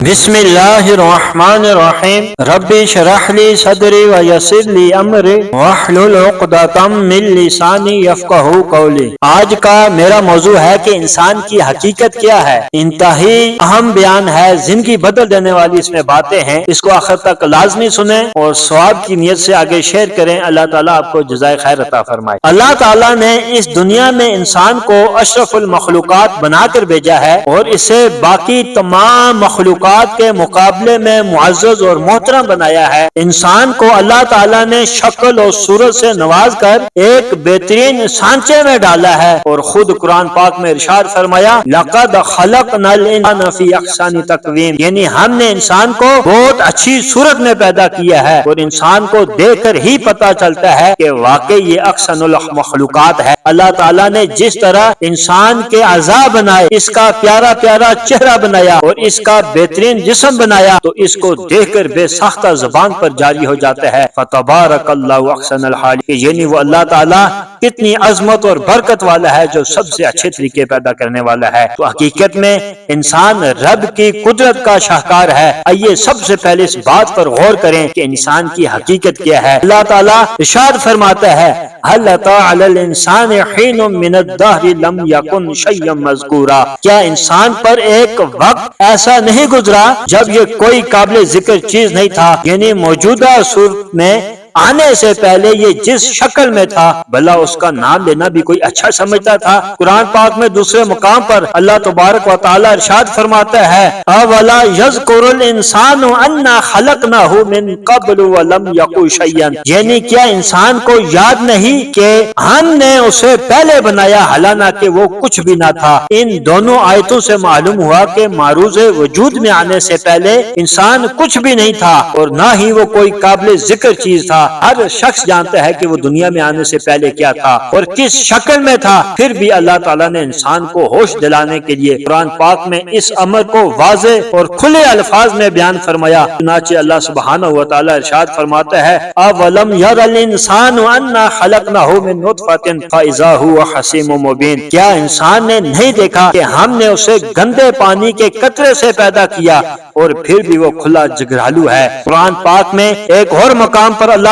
بسم اللہ الرحمن الرحیم رب اشرح لی صدری ویسر لی امری واحلل عقدۃ من لسانی یفقہوا قولی۔ آج کا میرا موضوع ہے کہ انسان کی حقیقت کیا ہے۔ انتہائی اہم بیان ہے، زندگی بدل دینے والی اس میں باتیں ہیں، اس کو آخر تک لازمی سنیں اور ثواب کی نیت سے آگے شیئر کریں۔ اللہ تعالیٰ آپ کو جزائے خیر عطا فرمائے۔ اللہ تعالیٰ نے اس دنیا میں انسان کو اشرف المخلوقات بنا کر بھیجا ہے اور اسے باقی تمام مخلوقات کے مقابلے میں معزز اور محترم بنایا ہے۔ انسان کو اللہ تعالیٰ نے شکل اور صورت سے نواز کر ایک بہترین سانچے میں ڈالا ہے اور خود قرآن پاک میں ارشاد فرمایا لَقَدْ خَلَقْنَا الْإِنسَانَ فِي أَحْسَنِ تَقْوِيمٍ، یعنی ہم نے انسان کو بہت اچھی صورت میں پیدا کیا ہے اور انسان کو دیکھ کر ہی پتا چلتا ہے کہ واقعی یہ احسن المخلوقات ہے۔ اللہ تعالیٰ نے جس طرح انسان کے اعضاء بنائے، اس کا پیارا پیارا چہرہ بنایا اور اس کا بہترین جسم بنایا، تو اس کو دیکھ کر بے ساختہ زبان پر جاری ہو جاتا ہے فَتَبَارَكَ اللَّهُ أَحْسَنُ الْخَالِقِينَ، یعنی وہ اللہ تعالیٰ کتنی عظمت اور برکت والا ہے جو سب سے اچھے طریقے پیدا کرنے والا ہے۔ تو حقیقت میں انسان رب کی قدرت کا شاہکار ہے۔ آئیے سب سے پہلے اس بات پر غور کریں کہ انسان کی حقیقت کیا ہے۔ اللہ تعالیٰ ارشاد فرماتا ہے هل أتى على الإنسان حين من الدهر لم يكن شيئا مذكورا، کیا انسان پر ایک وقت ایسا نہیں گزرا جب یہ کوئی قابل ذکر چیز نہیں تھا، یعنی موجودہ صورت میں آنے سے پہلے یہ جس شکل میں تھا بھلا اس کا نام لینا بھی کوئی اچھا سمجھتا تھا۔ قرآن پاک میں دوسرے مقام پر اللہ تبارک و تعالی ارشاد فرماتا ہے اولا یذکر الانسان انا خلقناہ من قبل ولم یک شیئا، یعنی کیا انسان کو یاد نہیں کہ ہم نے اسے پہلے بنایا حالانکہ وہ کچھ بھی نہ تھا۔ ان دونوں آیتوں سے معلوم ہوا کہ معروض وجود میں آنے سے پہلے انسان کچھ بھی نہیں تھا اور نہ ہی وہ کوئی قابل ذکر چیز تھا۔ ہر شخص جانتا ہے کہ وہ دنیا میں آنے سے پہلے کیا تھا اور کس شکل میں تھا، پھر بھی اللہ تعالیٰ نے انسان کو ہوش دلانے کے لیے قرآن پاک میں اس امر کو واضح اور کھلے الفاظ میں بیان فرمایا۔ چنانچہ اللہ سبحانہ و تعالیٰ ارشاد فرماتا ہے اولم یر الانسان انا خلقناہ من نطفۃ فاذا هو خصیم مبین، کیا انسان نے نہیں دیکھا کہ ہم نے اسے گندے پانی کے قطرے سے پیدا کیا اور پھر بھی وہ کھلا جگرالو ہے۔ قرآن پاک میں ایک اور مقام پر اللہ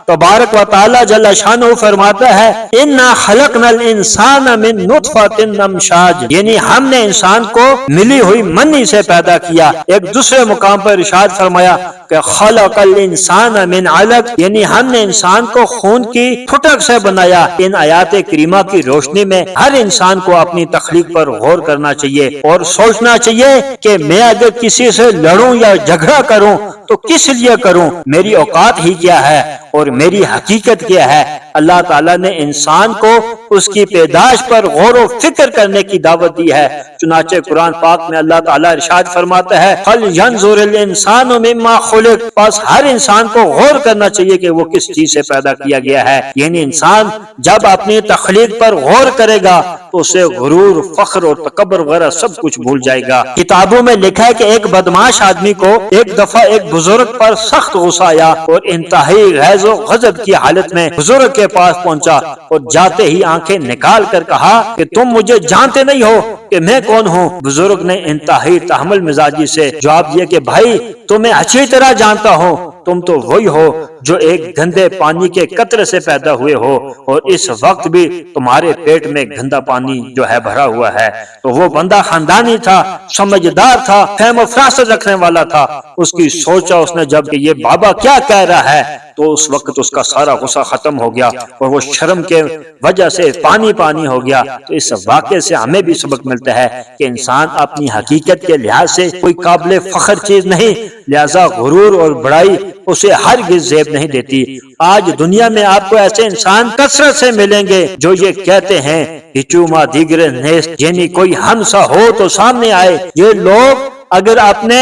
تبارک و تعالی جل شانہ فرماتا ہے انا خلقنا الانسان من نطفۃ امشاج، یعنی ہم نے انسان کو ملی ہوئی منی سے پیدا کیا۔ ایک دوسرے مقام پر ارشاد فرمایا کہ خلق الانسان من علق، یعنی ہم نے انسان کو خون کی پھٹک سے بنایا۔ ان آیات کریمہ کی روشنی میں ہر انسان کو اپنی تخلیق پر غور کرنا چاہیے اور سوچنا چاہیے کہ میں اگر کسی سے لڑوں یا جھگڑا کروں تو کس لیے کروں، میری اوقات ہی کیا ہے اور میری حقیقت کیا ہے۔ اللہ تعالیٰ نے انسان کو اس کی پیدائش پر غور و فکر کرنے کی دعوت دی ہے۔ چنانچہ قرآن پاک میں اللہ تعالیٰ ارشاد فرماتا ہے فَلْيَنْظُرِ الْإِنسَانُ مِمَّا خُلِقَ، پس ہر انسان کو غور کرنا چاہیے کہ وہ کس چیز سے پیدا کیا گیا ہے۔ یعنی انسان جب اپنی تخلیق پر غور کرے گا تو اسے غرور، فخر اور تکبر وغیرہ سب کچھ بھول جائے گا۔ کتابوں میں لکھا ہے کہ ایک بدمعاش آدمی کو ایک دفعہ ایک بزرگ پر سخت غصہ آیا اور انتہائی غیظ و غضب کی حالت میں بزرگ کے پاس پہنچا اور جاتے ہی آنکھیں نکال کر کہا کہ تم مجھے جانتے نہیں ہو کہ میں کون ہوں۔ بزرگ نے انتہائی تحمل مزاجی سے جواب دیا کہ بھائی تمہیں اچھی طرح جانتا ہوں، تم تو وہی ہو جو ایک گندے پانی کے قطرے سے پیدا ہوئے ہو اور اس وقت بھی تمہارے پیٹ میں گندا پانی جو ہے بھرا ہوا ہے۔ تو وہ بندہ خاندانی تھا، سمجھدار تھا، فہم و فراست رکھنے والا تھا۔ اس کی سوچا اس نے جب کہ یہ بابا کیا کہہ رہا ہے تو اس وقت اس کا سارا غصہ ختم ہو گیا اور وہ شرم کے وجہ سے پانی پانی ہو گیا۔ تو اس واقعے سے ہمیں بھی سبق ملتا ہے کہ انسان اپنی حقیقت کے لحاظ سے کوئی قابل فخر چیز نہیں، لہذا غرور اور بڑائی اسے ہرگز زیب نہیں دیتی۔ آج دنیا میں آپ کو ایسے انسان کثرت سے ملیں گے جو یہ کہتے ہیں ہچوما دیگر نیست، یعنی کوئی ہمسا ہو تو سامنے آئے۔ یہ لوگ اگر اپنے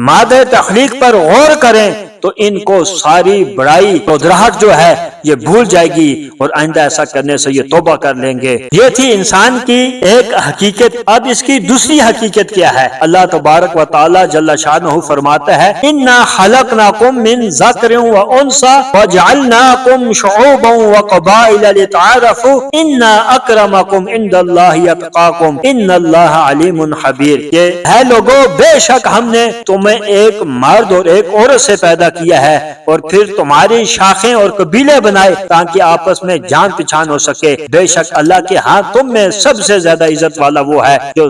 مادہ تخلیق پر غور کریں تو ان کو ساری بڑائی ودراہٹ جو ہے یہ بھول جائے گی اور آئندہ ایسا کرنے سے یہ توبہ کر لیں گے۔ یہ تھی انسان کی ایک حقیقت۔ اب اس کی دوسری حقیقت کیا ہے؟ اللہ تبارک و تعالی جل شانہ فرماتا ہے انا خلقناکم من ذکر و انثی وجعلناکم شعوبا وقبائل لتعارفوا ان اکرمکم عند اللہ اتقاکم ان اللہ علیم خبیر۔ یہ ہے لوگو، بے شک ہم نے تمہیں ایک مرد اور ایک عورت سے پیدا کیا ہے اور پھر تمہاری شاخیں اور قبیلے بنائے تاکہ آپس میں جان پہچان ہو سکے۔ بے شک اللہ کے ہاں تم میں سب سے زیادہ عزت والا وہ ہے جو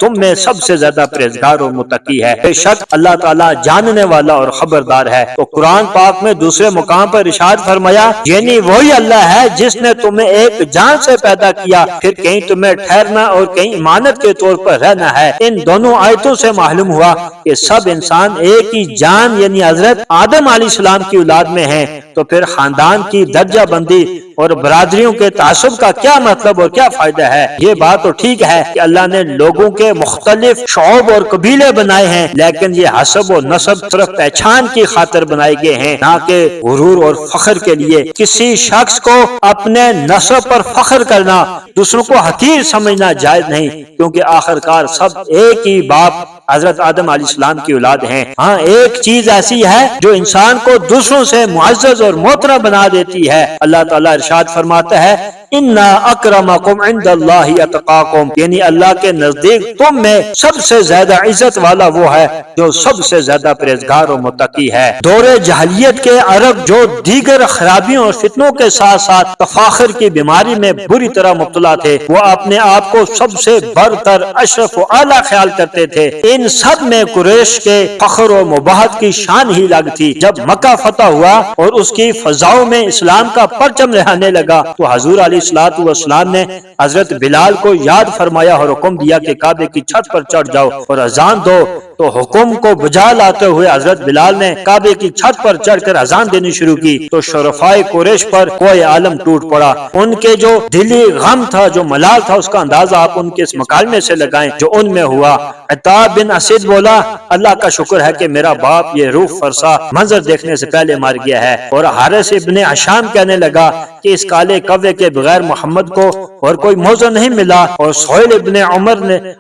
تم میں سب سے زیادہ پرہیزگار اور متقی ہے۔ بے شک اللہ تعالیٰ جاننے والا اور خبردار ہے۔ تو قرآن پاک میں دوسرے مقام پر ارشاد فرمایا یعنی وہی اللہ ہے جس نے تمہیں ایک جان سے پیدا کیا، پھر کہیں تمہیں ٹھہرنا اور کہیں امانت کے طور پر رہنا ہے۔ ان دونوں آیتوں سے معلوم ہوا کہ سب انسان ایک ہی جان یعنی حضرت آدم علیہ السلام کی اولاد میں ہیں، تو پھر خاندان کی درجہ بندی اور برادریوں کے تعصب کا کیا مطلب اور کیا فائدہ ہے؟ یہ بات تو ٹھیک ہے کہ اللہ نے لوگوں کے مختلف شعوب اور قبیلے بنائے ہیں، لیکن یہ حسب و نسب صرف پہچان کی خاطر بنائے گئے ہیں، نہ کہ غرور اور فخر کے لیے۔ کسی شخص کو اپنے نسب پر فخر کرنا، دوسروں کو حقیر سمجھنا جائز نہیں، کیونکہ آخرکار سب ایک ہی باپ حضرت آدم علیہ السلام کی اولاد ہیں۔ ہاں ایک چیز ایسی ہے جو انسان کو دوسروں سے معزز اور محترم بنا دیتی ہے۔ اللہ تعالیٰ ارشاد فرماتا ہے انا اکرمکم عند اللہ اتقاکم، یعنی اللہ کے نزدیک تم میں سب سے زیادہ عزت والا وہ ہے جو سب سے زیادہ پرہیزگار اور متقی ہے۔ دور جاہلیت کے عرب جو دیگر خرابیوں اور فتنوں کے ساتھ ساتھ تفاخر کی بیماری میں بری طرح مبتلا تھے، وہ اپنے آپ کو سب سے برتر، اشرف و اعلیٰ خیال کرتے تھے۔ ان سب میں قریش کے فخر و مباحت کی شان ہی الگ تھی۔ جب مکہ فتح ہوا اور اس کی فضاؤں میں اسلام کا پرچم لہرانے لگا تو حضور علیہ الصلوۃ والسلام نے حضرت بلال کو یاد فرمایا اور حکم دیا کہ کعبے کی چھت پر چڑھ جاؤ اور اذان دو۔ تو حکم کو بجا لاتے ہوئے حضرت بلال نے کعبے کی چھت پر چڑھ کر اذان دینی شروع کی تو شرفائے قریش پر کوئی عالم ٹوٹ پڑا۔ ان کے جو دلی غم تھا، جو ملال تھا، اس کا اندازہ آپ ان کے اس مکالمے سے لگائیں جو ان میں ہوا۔ عتاب بن اسد بولا اللہ کا شکر ہے کہ میرا باپ یہ روح فرسا منظر دیکھنے سے پہلے مر گیا ہے، اور حارث ابن حشام کہنے لگا کہ اس کالے کوے کے بغیر محمد کو اور کوئی موضع نہیں ملا، اور سہیل ابن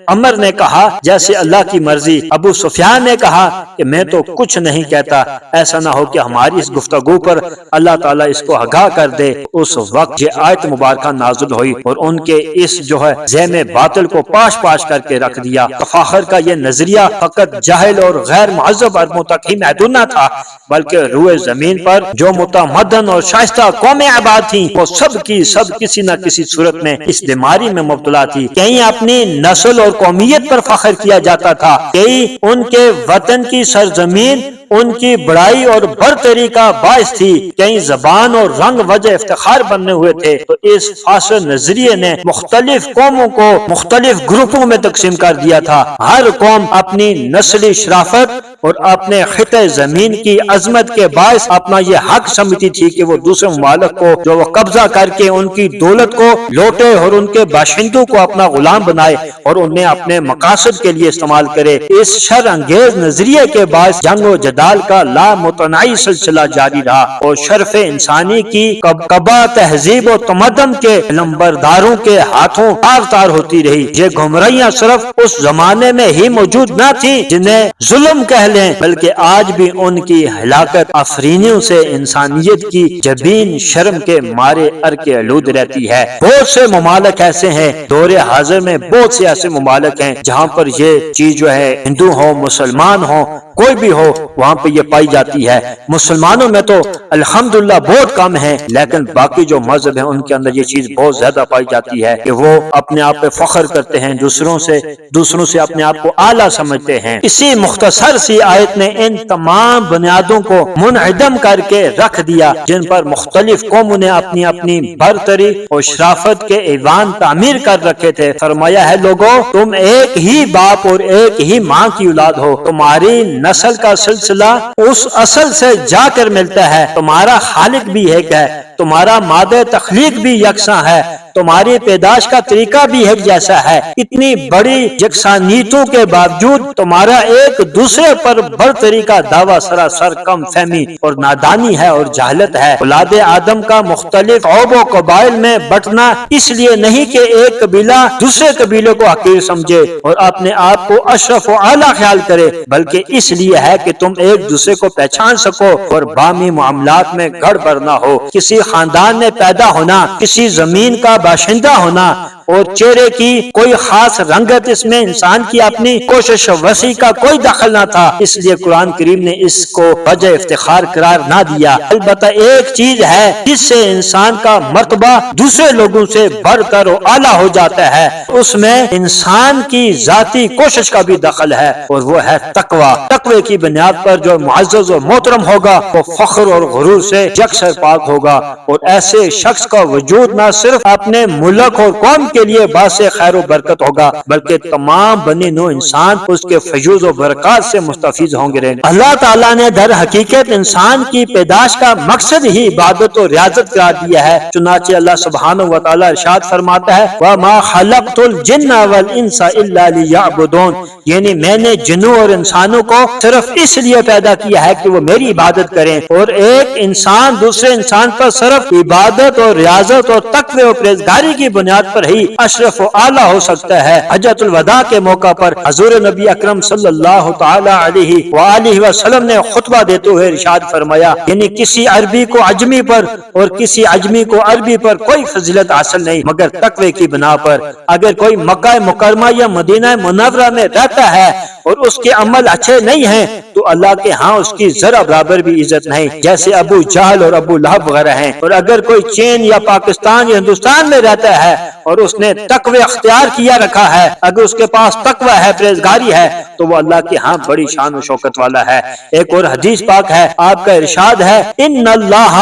عمر نے کہا جیسے اللہ کی مرضی۔ ابو سفیان نے کہا کہ میں تو کچھ نہیں کہتا، ایسا نہ ہو کہ ہماری اس گفتگو پر اللہ تعالیٰ اس کو آگاہ کر دے۔ اس وقت یہ آیت مبارکہ نازل ہوئی اور ان کے اس جو ہے ذہن باطل کو پاش پاش کر کے رکھ دیا۔ تفاخر کا یہ نظریہ فقط جاہل اور غیر مہذب عربوں تک ہی محدود نہ تھا، بلکہ روئے زمین پر جو متمدن اور شائستہ قومیں آباد تھیں وہ سب کی سب کسی نہ کسی صورت میں اس بیماری میں مبتلا تھی۔ کہیں اپنی نسل اور قومیت پر فخر کیا جاتا تھا، کہیں ان کے وطن کی سرزمین ان کی بڑائی اور برتری کا باعث تھی، کہیں زبان اور رنگ وجہ افتخار بننے ہوئے تھے۔ تو اس فاسد نظریے نے مختلف قوموں کو مختلف گروپوں میں تقسیم کر دیا تھا۔ ہر قوم اپنی نسلی شرافت اور اپنے خطے زمین کی عظمت کے باعث اپنا یہ حق سمجھتی تھی کہ وہ دوسرے ممالک کو جو وہ قبضہ کر کے ان کی دولت کو لوٹے اور ان کے باشندوں کو اپنا غلام بنائے اور انہیں اپنے مقاصد کے لیے استعمال کرے۔ اس شر انگیز نظریے کے باعث جنگ و جدال کا لامتناہی سلسلہ جاری رہا اور شرف انسانی کی قبا تہذیب و تمدن کے لمبرداروں کے ہاتھوں تار ہوتی رہی۔ یہ گمراہیاں صرف اس زمانے میں ہی موجود نہ تھی جنہیں ظلم کہہ لیں، بلکہ آج بھی ان کی ہلاکت آفرینیوں سے انسانیت کی جبین شرم کے مارے ارکے آلود رہتی ہے۔ بہت سے ممالک ایسے ہیں، دور حاضر میں بہت سے ایسے ممالک ہیں جہاں پر یہ چیز جو ہے ہندو ہو مسلمان ہو کوئی بھی ہو وہاں پہ یہ پائی جاتی ہے۔ مسلمانوں میں تو الحمدللہ بہت کم ہے، لیکن باقی جو مذہب ہیں ان کے اندر یہ چیز بہت زیادہ پائی جاتی ہے کہ وہ اپنے آپ پہ فخر کرتے ہیں، دوسروں سے اپنے آپ کو اعلیٰ سمجھتے ہیں۔ اسی مختصر سی آیت نے ان تمام بنیادوں کو منعدم کر کے رکھ دیا جن پر مختلف قوموں نے اپنی اپنی برتری اور شرافت کے ایوان تعمیر کر رکھے تھے۔ فرمایا ہے لوگوں تم ایک ہی باپ اور ایک ہی ماں کی اولاد ہو، تمہاری نسل کا سلسلہ اس اصل سے جا کر ملتا ہے، تمہارا خالق بھی ایک ہے، تمہارا مادہ تخلیق بھی یکساں ہے، تمہاری پیدائش کا طریقہ بھی ایک جیسا ہے، اتنی بڑی یکسانیتوں کے باوجود تمہارا ایک دوسرے پر برتری کا دعویٰ سراسر کم فہمی اور نادانی ہے اور جہالت ہے۔ اولاد آدم کا مختلف شعوب و قبائل میں بٹنا اس لیے نہیں کہ ایک قبیلہ دوسرے قبیلے کو حقیر سمجھے اور اپنے آپ کو اشرف و اعلیٰ خیال کرے، بلکہ اس لیے ہے کہ تم ایک دوسرے کو پہچان سکو اور باہمی معاملات میں گڑبڑ نہ ہو۔ کسی خاندان میں پیدا ہونا، کسی زمین کا باشندہ ہونا اور چہرے کی کوئی خاص رنگت، اس میں انسان کی اپنی کوشش وسیع کا کوئی دخل نہ تھا، اس لیے قرآن کریم نے اس کو وجہ افتخار قرار نہ دیا۔ البتہ ایک چیز ہے جس سے انسان کا مرتبہ دوسرے لوگوں سے بڑھ کر اعلیٰ ہو جاتا ہے، اس میں انسان کی ذاتی کوشش کا بھی دخل ہے، اور وہ ہے تقوی۔ تقوی کی بنیاد پر جو معزز اور محترم ہوگا وہ فخر اور غرور سے یکسر پاک ہوگا، اور ایسے شخص کا وجود نہ صرف اپنے ملک اور قوم کے لیے باعث خیر و برکت ہوگا، بلکہ تمام بنی نوع انسان اس کے فیوز و برکات سے مستفیض ہوں گے۔ اللہ تعالیٰ نے در حقیقت انسان کی پیدائش کا مقصد ہی عبادت و ریاضت قرار دیا ہے، چنانچہ اللہ سبحانہ و تعالیٰ ارشاد فرماتا ہے وَمَا خَلَقْتُ الْجِنَّ وَالْإِنسَ إِلَّا لِيَعْبُدُونَ، یعنی میں نے جنوں اور انسانوں کو صرف اس لیے پیدا کیا ہے کہ وہ میری عبادت کریں، اور ایک انسان دوسرے انسان پر صرف عبادت اور ریاضت اور تقوی اور پرہیزگاری کی بنیاد پر ہی اشرف و اعلیٰ ہو سکتا ہے۔ حجۃ الوداع کے موقع پر حضور نبی اکرم صلی اللہ تعالی علیہ وآلہ وسلم نے خطبہ دیتے ہوئے ارشاد فرمایا، یعنی کسی عربی کو عجمی پر اور کسی عجمی کو عربی پر کوئی فضیلت حاصل نہیں مگر تقوی کی بنا پر۔ اگر کوئی مکہ مکرمہ یا مدینہ منورہ میں رہتا ہے اور اس کے عمل اچھے نہیں ہیں تو اللہ کے ہاں اس کی ذرا برابر بھی عزت نہیں، جیسے ابو جہل اور ابو لہب وغیرہ ہیں۔ اور اگر کوئی چین یا پاکستان یا ہندوستان میں رہتا ہے اور اس نے تقوی اختیار کیا رکھا ہے، اگر اس کے پاس تقوی ہے، پرہیزگاری ہے، تو وہ اللہ کے ہاں بڑی شان و شوکت والا ہے۔ ایک اور حدیث پاک ہے، آپ کا ارشاد ہے ان اللہ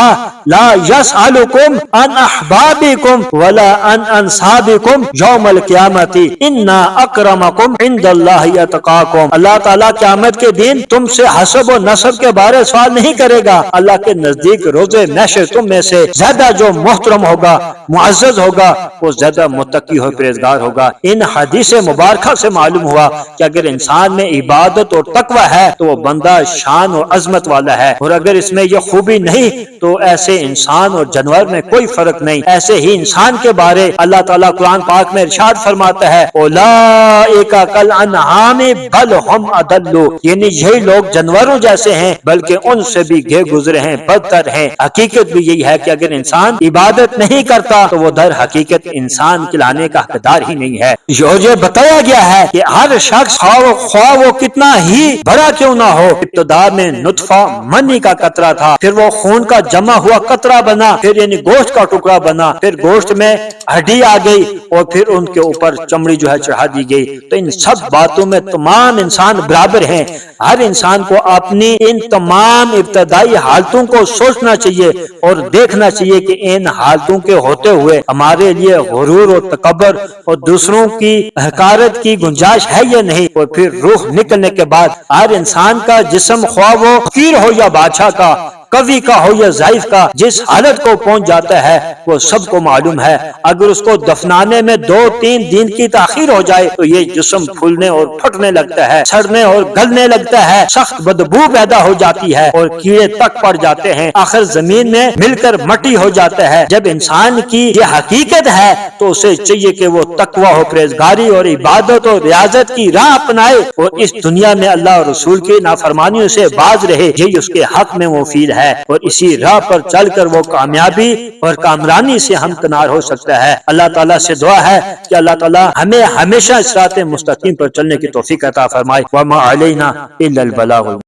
لا یسألکم عن احبابکم ولا عن انصابکم یوم القیامت ان اکرمکم عند اللہ اتقاکم۔ اللہ تعالیٰ قیامت کے دن تم سے حسب و نسب کے بارے سوال نہیں کرے گا، اللہ کے نزدیک روز محشر تم میں سے زیادہ جو محترم ہوگا، معزز ہوگا، وہ زیادہ متقی اور پرہیزگار ہوگا۔ ان حدیث مبارکہ سے معلوم ہوا کہ اگر انسان میں عبادت اور تقوی ہے تو وہ بندہ شان اور عظمت والا ہے، اور اگر اس میں یہ خوبی نہیں تو ایسے انسان اور جانور میں کوئی فرق نہیں۔ ایسے ہی انسان کے بارے اللہ تعالیٰ قرآن پاک میں ارشاد فرماتا ہے اولئک کالانعام بل ہم اضل، یعنی یہی لوگ جانوروں جیسے ہیں بلکہ ان سے بھی گئے گزرے ہیں، بدتر ہیں۔ حقیقت بھی یہی ہے کہ اگر انسان عبادت نہیں کرتا تو وہ در حقیقت انسان کہلانے کا حقدار ہی نہیں ہے۔ یہ بتایا گیا ہے کہ ہر شخص خواہ وہ کتنا ہی بڑا کیوں نہ ہو، ابتدا میں نطفہ منی کا قطرہ تھا، پھر وہ خون کا جمع ہوا قطرہ بنا، پھر یعنی گوشت کا ٹکڑا بنا، پھر گوشت میں ہڈی آ گئی، اور پھر ان کے اوپر چمڑی جو ہے چڑھا دی گئی۔ تو ان سب باتوں میں تمام انسان برابر ہیں۔ ہر انسان کو اپنی ان تمام ابتدائی حالتوں کو سوچنا چاہیے اور دیکھنا چاہیے کہ ان حالتوں کے ہوتے ہوئے ہمارے لیے غرور اور تکبر اور دوسروں کی حقارت کی گنجائش ہے یا نہیں۔ اور پھر روح نکلنے کے بعد ہر انسان کا جسم خواہ وہ فقیر ہو یا بادشاہ کا، قوی کا ہو یا ضعیف کا، جس حالت کو پہنچ جاتا ہے وہ سب کو معلوم ہے۔ اگر اس کو دفنانے میں 2-3 دن کی تاخیر ہو جائے تو یہ جسم پھولنے اور پھٹنے لگتا ہے، سڑنے اور گلنے لگتا ہے، سخت بدبو پیدا ہو جاتی ہے اور کیڑے تک پڑ جاتے ہیں، آخر زمین میں مل کر مٹی ہو جاتا ہے۔ جب انسان کی یہ حقیقت ہے تو اسے چاہیے کہ وہ تقوی و پرہیزگاری اور عبادت اور ریاضت کی راہ اپنائے اور اس دنیا میں اللہ اور رسول کی نافرمانیوں سے باز رہے، یہی اس کے حق میں مفید ہے، اور اسی راہ پر چل کر وہ کامیابی اور کامرانی سے ہمکنار ہو سکتا ہے۔ اللہ تعالیٰ سے دعا ہے کہ اللہ تعالیٰ ہمیں ہمیشہ صراط مستقیم پر چلنے کی توفیق عطا فرمائے۔ وما علینا الا البلاغ۔